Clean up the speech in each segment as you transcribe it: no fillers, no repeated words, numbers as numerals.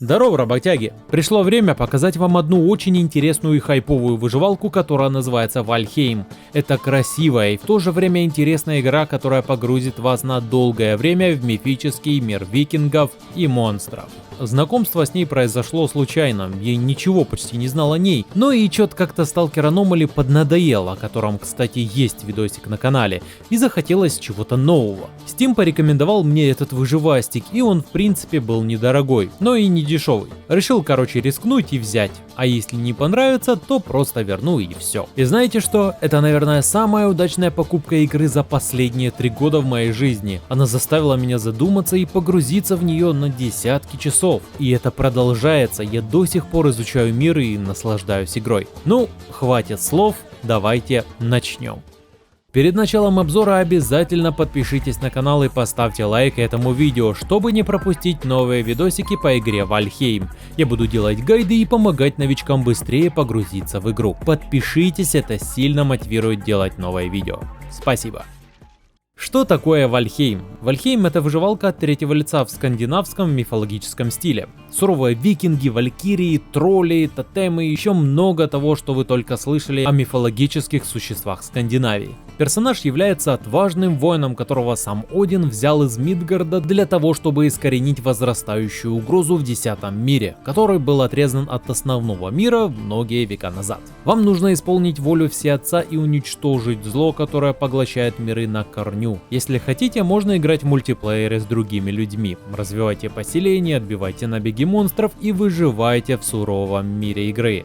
Здорово, работяги! Пришло время показать вам одну очень интересную и хайповую выживалку, которая называется Вальхейм. Это красивая и в то же время интересная игра, которая погрузит вас на долгое время в мифический мир викингов и монстров. Знакомство с ней произошло случайно, я ничего почти не знал о ней, но и чё-то как-то Stalker Anomaly поднадоел, о котором, кстати, есть видосик на канале, и захотелось чего-то нового. Steam порекомендовал мне этот выживастик, и он в принципе был недорогой, но и не дешевый. Решил, короче, рискнуть и взять, а если не понравится, то просто верну и все. И знаете что? Это, наверное, самая удачная покупка игры за последние 3 года в моей жизни. Она заставила меня задуматься и погрузиться в нее на десятки часов. И это продолжается, я до сих пор изучаю мир и наслаждаюсь игрой. Ну, хватит слов, давайте начнем. Перед началом обзора обязательно подпишитесь на канал и поставьте лайк этому видео, чтобы не пропустить новые видосики по игре Вальхейм. Я буду делать гайды и помогать новичкам быстрее погрузиться в игру. Подпишитесь, это сильно мотивирует делать новые видео. Спасибо. Что такое Вальхейм? Вальхейм — это выживалка от третьего лица в скандинавском мифологическом стиле. Суровые викинги, валькирии, тролли, тотемы и еще много того, что вы только слышали о мифологических существах Скандинавии. Персонаж является отважным воином, которого сам Один взял из Мидгарда для того, чтобы искоренить возрастающую угрозу в 10-м мире, который был отрезан от основного мира многие века назад. Вам нужно исполнить волю Всеотца и уничтожить зло, которое поглощает миры на корню. Если хотите, можно играть в мультиплеере с другими людьми. Развивайте поселения, отбивайте набеги монстров и выживайте в суровом мире игры.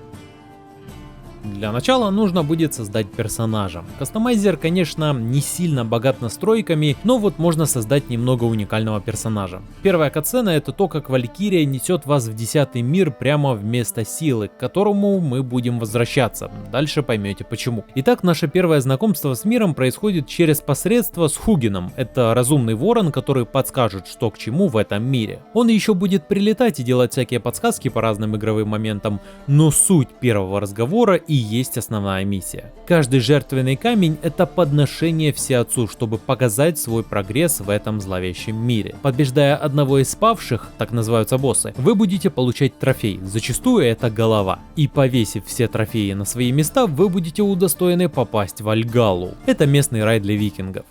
Для начала нужно будет создать персонажа. Кастомайзер, конечно, не сильно богат настройками, но вот можно создать немного уникального персонажа. Первая катсцена — это то, как Валькирия несет вас в 10-й мир прямо в место силы, к которому мы будем возвращаться. Дальше поймете почему. Итак, наше первое знакомство с миром происходит через посредство с Хугином. Это разумный ворон, который подскажет, что к чему в этом мире. Он еще будет прилетать и делать всякие подсказки по разным игровым моментам, но суть первого разговора и есть основная миссия. Каждый жертвенный камень — это подношение Всеотцу, чтобы показать свой прогресс в этом зловещем мире. Побеждая одного из павших, так называются боссы, вы будете получать трофей, зачастую это голова. И повесив все трофеи на свои места, вы будете удостоены попасть в Альгалу. Это местный рай для викингов.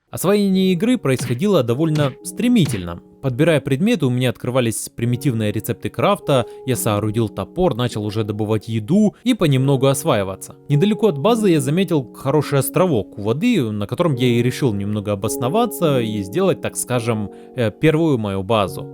Освоение игры происходило довольно стремительно. Подбирая предметы, у меня открывались примитивные рецепты крафта, я соорудил топор, начал уже добывать еду и понемногу осваиваться. Недалеко от базы я заметил хороший островок у воды, на котором я и решил немного обосноваться и сделать, так скажем, первую мою базу.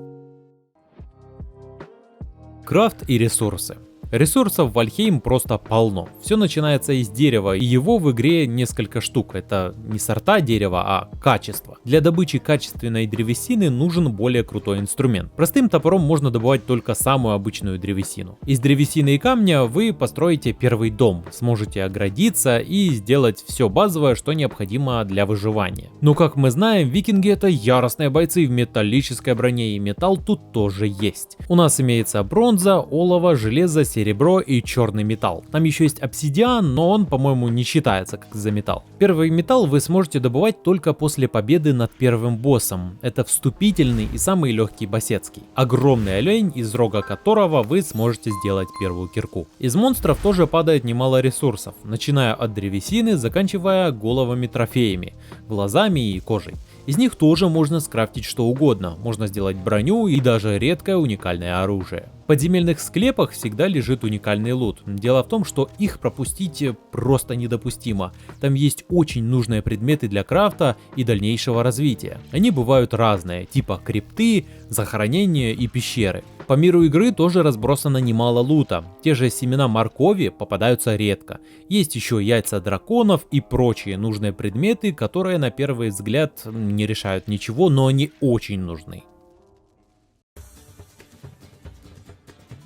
Крафт и ресурсы. Ресурсов в Вальхейм просто полно. Все начинается из дерева, и его в игре несколько штук. Это не сорта дерева, а качество. Для добычи качественной древесины нужен более крутой инструмент. Простым топором можно добывать только самую обычную древесину. Из древесины и камня вы построите первый дом, сможете оградиться и сделать все базовое, что необходимо для выживания. Но как мы знаем, викинги — это яростные бойцы в металлической броне, и металл тут тоже есть. У нас имеется бронза, олово, железо, серебро и черный металл. Там еще есть обсидиан, но он, по-моему, не считается как за металл. Первый металл вы сможете добывать только после победы над первым боссом. Это вступительный и самый легкий басецкий. Огромный олень, из рога которого вы сможете сделать первую кирку. Из монстров тоже падает немало ресурсов, начиная от древесины, заканчивая головами-трофеями, глазами и кожей. Из них тоже можно скрафтить что угодно, можно сделать броню и даже редкое уникальное оружие. В подземельных склепах всегда лежит уникальный лут. Дело в том, что их пропустить просто недопустимо. Там есть очень нужные предметы для крафта и дальнейшего развития. Они бывают разные, типа крипты, захоронения и пещеры. По миру игры тоже разбросано немало лута. Те же семена моркови попадаются редко. Есть еще яйца драконов и прочие нужные предметы, которые на первый взгляд не решают ничего, но они очень нужны.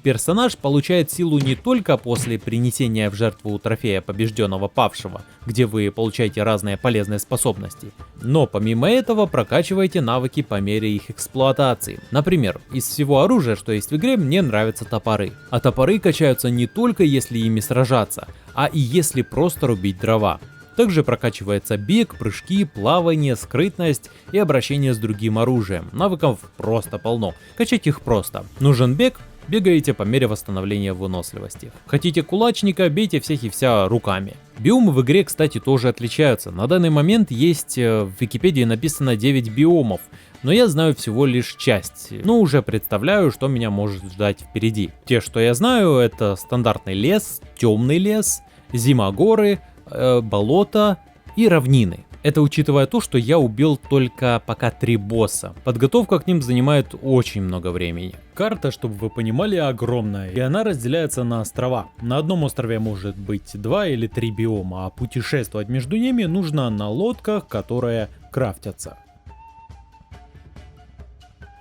Персонаж получает силу не только после принесения в жертву трофея побежденного павшего, где вы получаете разные полезные способности, но помимо этого прокачиваете навыки по мере их эксплуатации. Например, из всего оружия, что есть в игре, мне нравятся топоры. А топоры качаются не только если ими сражаться, а и если просто рубить дрова. Также прокачивается бег, прыжки, плавание, скрытность и обращение с другим оружием. Навыков просто полно. Качать их просто. Нужен бег? Бегаете по мере восстановления выносливости. Хотите кулачника? Бейте всех и вся руками. Биомы в игре, кстати, тоже отличаются. На данный момент есть в Википедии написано 9 биомов, но я знаю всего лишь часть. Но уже представляю, что меня может ждать впереди. Те, что я знаю, это стандартный лес, темный лес, зимогоры, болото и равнины. Это учитывая то, что я убил только пока 3 босса. Подготовка к ним занимает очень много времени. Карта, чтобы вы понимали, огромная, и она разделяется на острова. На одном острове может быть 2 или 3 биома, а путешествовать между ними нужно на лодках, которые крафтятся.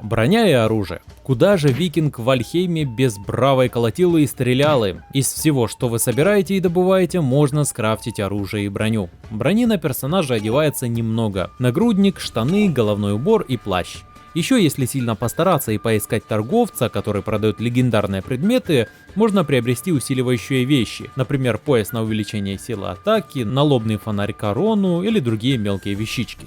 Броня и оружие. Куда же викинг в Вальхейме без бравой колотилы и стрелялы? Из всего, что вы собираете и добываете, можно скрафтить оружие и броню. Брони на персонажа одевается немного. Нагрудник, штаны, головной убор и плащ. Еще если сильно постараться и поискать торговца, который продает легендарные предметы, можно приобрести усиливающие вещи, например пояс на увеличение силы атаки, налобный фонарь корону или другие мелкие вещички.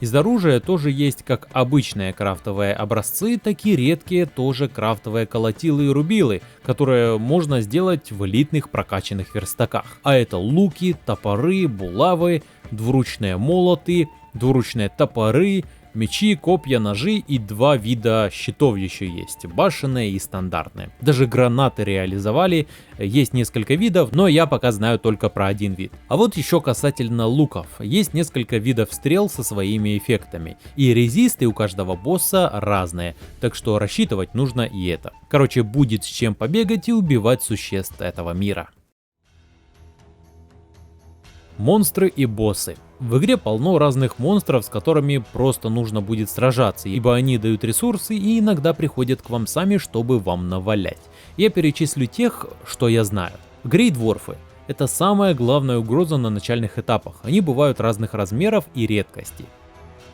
Из оружия тоже есть как обычные крафтовые образцы, так и редкие тоже крафтовые колотилы и рубилы, которые можно сделать в элитных прокачанных верстаках. А это луки, топоры, булавы, двуручные молоты, двуручные топоры, мечи, копья, ножи и 2 вида щитов еще есть, башенные и стандартные. Даже гранаты реализовали, есть несколько видов, но я пока знаю только про один вид. А вот еще касательно луков, есть несколько видов стрел со своими эффектами, и резисты у каждого босса разные, так что рассчитывать нужно и это. Короче, будет с чем побегать и убивать существ этого мира. Монстры и боссы. В игре полно разных монстров, с которыми просто нужно будет сражаться, ибо они дают ресурсы и иногда приходят к вам сами, чтобы вам навалять. Я перечислю тех, что я знаю. Грейдворфы. Это самая главная угроза на начальных этапах. Они бывают разных размеров и редкостей.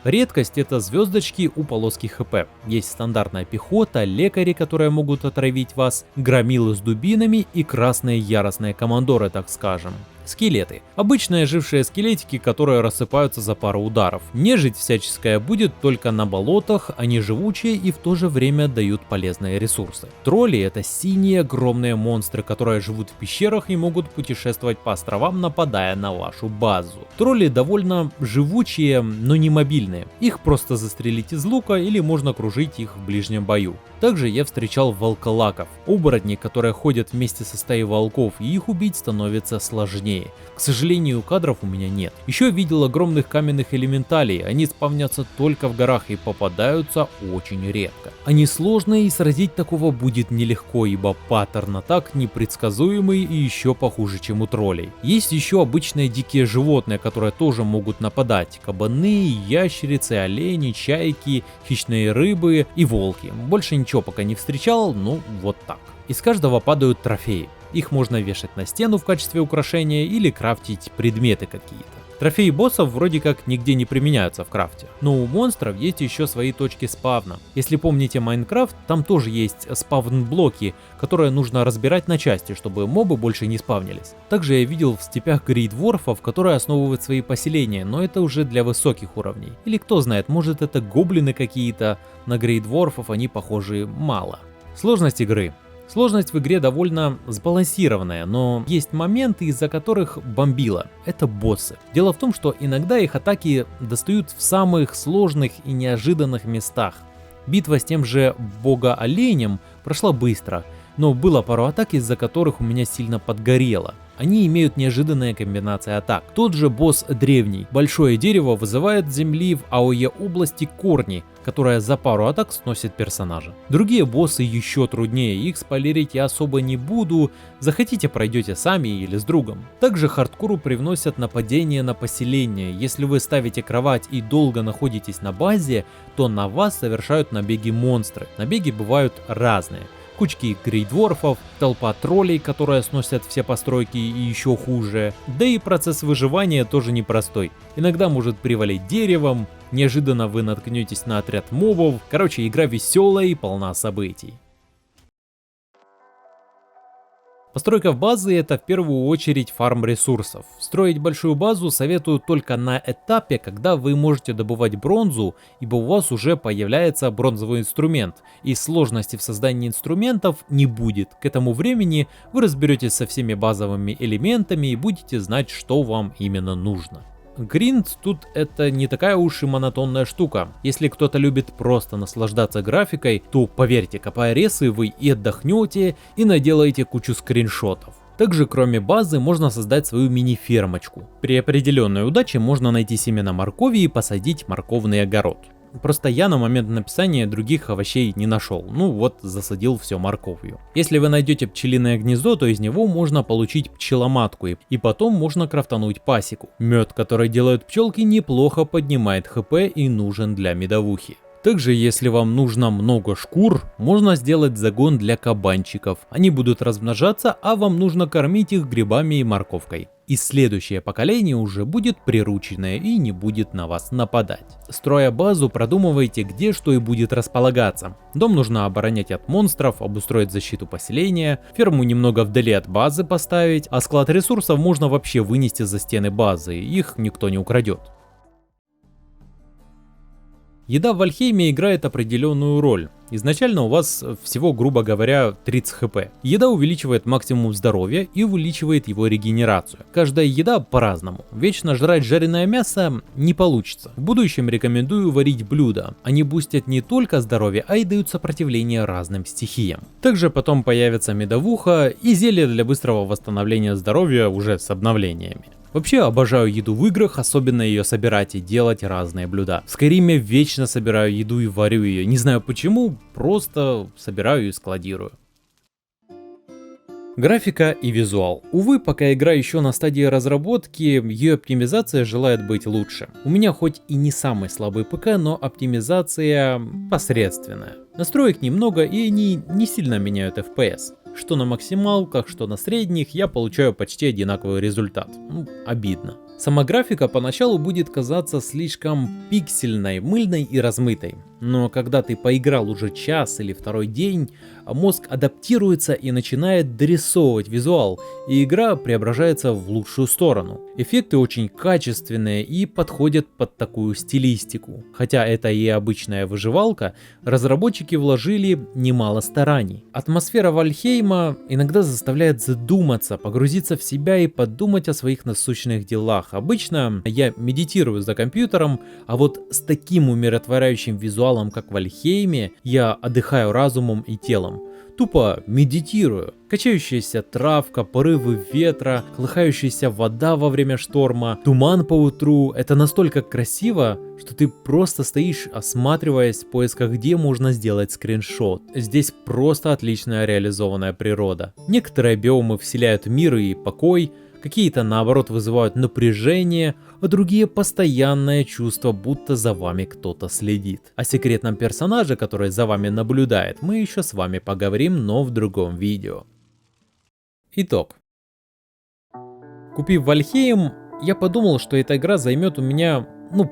Редкость — это звездочки у полоски хп. Есть стандартная пехота, лекари, которые могут отравить вас, громилы с дубинами и красные яростные командоры, так скажем. Скелеты. Обычные жившие скелетики, которые рассыпаются за пару ударов. Нежить всяческая будет только на болотах, они живучие и в то же время дают полезные ресурсы. Тролли — это синие огромные монстры, которые живут в пещерах и могут путешествовать по островам, нападая на вашу базу. Тролли довольно живучие, но не мобильные. Их просто застрелить из лука или можно кружить их в ближнем бою. Также я встречал волколаков, оборотни, которые ходят вместе со стаей волков, и их убить становится сложнее. К сожалению, кадров у меня нет. Еще видел огромных каменных элементалей, они спавнятся только в горах и попадаются очень редко. Они сложные и сразить такого будет нелегко, ибо паттерн атак непредсказуемый и еще похуже, чем у троллей. Есть еще обычные дикие животные, которые тоже могут нападать. Кабаны, ящерицы, олени, чайки, хищные рыбы и волки. Больше ничего пока не встречал, но вот так. Из каждого падают трофеи. Их можно вешать на стену в качестве украшения или крафтить предметы какие-то. Трофеи боссов вроде как нигде не применяются в крафте, но у монстров есть еще свои точки спавна. Если помните Майнкрафт, там тоже есть спавн-блоки, которые нужно разбирать на части, чтобы мобы больше не спавнились. Также я видел в степях грейдворфов, которые основывают свои поселения, но это уже для высоких уровней. Или кто знает, может это гоблины какие-то, на грейдворфов они похожи мало. Сложность игры. Сложность в игре довольно сбалансированная, но есть моменты, из-за которых бомбило. Это боссы. Дело в том, что иногда их атаки достают в самых сложных и неожиданных местах. Битва с тем же бога-оленем прошла быстро, но было пару атак, из-за которых у меня сильно подгорело. Они имеют неожиданные комбинации атак. Тот же босс древний. Большое дерево вызывает с земли в АОЕ области корни, которые за пару атак сносят персонажа. Другие боссы еще труднее, их спойлерить я особо не буду, захотите пройдете сами или с другом. Также хардкору привносят нападения на поселение. Если вы ставите кровать и долго находитесь на базе, то на вас совершают набеги монстры. Набеги бывают разные. Кучки грейдворфов, толпа троллей, которые сносят все постройки и еще хуже. Да и процесс выживания тоже непростой. Иногда может привалить деревом, неожиданно вы наткнетесь на отряд мобов. Короче, игра веселая и полна событий. Постройка базы — это в первую очередь фарм ресурсов. Строить большую базу советую только на этапе, когда вы можете добывать бронзу, ибо у вас уже появляется бронзовый инструмент, и сложности в создании инструментов не будет. К этому времени вы разберетесь со всеми базовыми элементами и будете знать, что вам именно нужно. Гринд тут это не такая уж и монотонная штука. Если кто-то любит просто наслаждаться графикой, то поверьте, копая ресы, вы и отдохнете, и наделаете кучу скриншотов. Также кроме базы можно создать свою мини-фермочку. При определенной удаче можно найти семена моркови и посадить морковный огород. Просто я на момент написания других овощей не нашел, ну вот засадил все морковью. Если вы найдете пчелиное гнездо, то из него можно получить пчеломатку и потом можно крафтануть пасеку. Мед, который делают пчелки, неплохо поднимает хп и нужен для медовухи. Также, если вам нужно много шкур, можно сделать загон для кабанчиков. Они будут размножаться, а вам нужно кормить их грибами и морковкой. И следующее поколение уже будет прирученное и не будет на вас нападать. Строя базу, продумывайте, где что и будет располагаться. Дом нужно оборонять от монстров, обустроить защиту поселения, ферму немного вдали от базы поставить, а склад ресурсов можно вообще вынести за стены базы, их никто не украдет. Еда в Вальхейме играет определенную роль. Изначально у вас всего, грубо говоря, 30 хп. Еда увеличивает максимум здоровья и увеличивает его регенерацию. Каждая еда по-разному. Вечно жрать жареное мясо не получится. В будущем рекомендую варить блюда. Они бустят не только здоровье, а и дают сопротивление разным стихиям. Также потом появится медовуха и зелье для быстрого восстановления здоровья уже с обновлениями. Вообще обожаю еду в играх, особенно ее собирать и делать разные блюда. В Скайриме вечно собираю еду и варю ее, не знаю почему, просто собираю и складирую. Графика и визуал. Увы, пока игра еще на стадии разработки, ее оптимизация желает быть лучше. У меня хоть и не самый слабый ПК, но оптимизация посредственная. Настроек немного и они не сильно меняют FPS. Что на максималках, что на средних, я получаю почти одинаковый результат. Обидно. Сама графика поначалу будет казаться слишком пиксельной, мыльной и размытой. Но когда ты поиграл уже час или второй день, мозг адаптируется и начинает дорисовывать визуал, и игра преображается в лучшую сторону. Эффекты очень качественные и подходят под такую стилистику. Хотя это и обычная выживалка, разработчики вложили немало стараний. Атмосфера Вальхейма иногда заставляет задуматься, погрузиться в себя и подумать о своих насущных делах. Обычно я медитирую за компьютером, а вот с таким умиротворяющим визуалом, как в Вальхейме, я отдыхаю разумом и телом. Тупо медитирую. Качающаяся травка, порывы ветра, колыхающаяся вода во время шторма, туман по утру. Это настолько красиво, что ты просто стоишь, осматриваясь в поисках, где можно сделать скриншот. Здесь просто отличная реализованная природа. Некоторые биомы вселяют мир и покой, какие-то наоборот вызывают напряжение, а другие постоянное чувство, будто за вами кто-то следит. О секретном персонаже, который за вами наблюдает, мы еще с вами поговорим, но в другом видео. Итог. Купив Вальхейм, я подумал, что эта игра займет у меня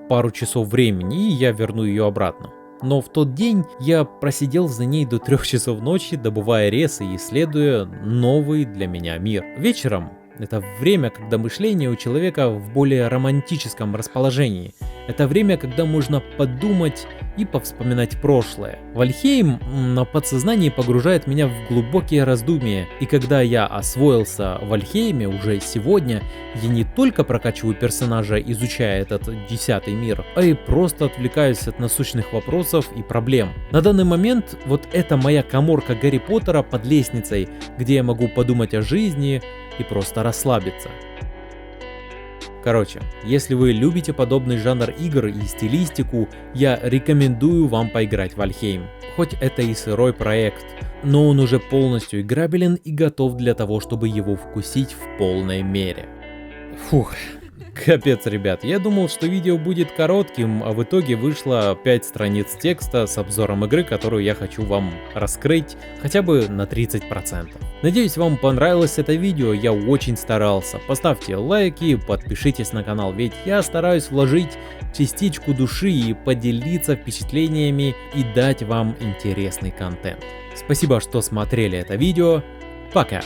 пару часов времени, и я верну ее обратно. Но в тот день я просидел за ней до 3 часов ночи, добывая ресы и исследуя новый для меня мир. Вечером это время, когда мышление у человека в более романтическом расположении. Это время, когда можно подумать и повспоминать прошлое. Вальхейм на подсознании погружает меня в глубокие раздумья. И когда я освоился в Вальхейме уже сегодня, я не только прокачиваю персонажа, изучая этот 10-й мир, а и просто отвлекаюсь от насущных вопросов и проблем. На данный момент вот это моя каморка Гарри Поттера под лестницей, где я могу подумать о жизни и просто расслабиться. Короче, если вы любите подобный жанр игр и стилистику, я рекомендую вам поиграть в Вальхейм. Хоть это и сырой проект, но он уже полностью играбелен и готов для того, чтобы его вкусить в полной мере. Фух. Капец, ребят, я думал, что видео будет коротким, а в итоге вышло 5 страниц текста с обзором игры, которую я хочу вам раскрыть хотя бы на 30%. Надеюсь, вам понравилось это видео, я очень старался. Поставьте лайки, подпишитесь на канал, ведь я стараюсь вложить частичку души и поделиться впечатлениями и дать вам интересный контент. Спасибо, что смотрели это видео. Пока!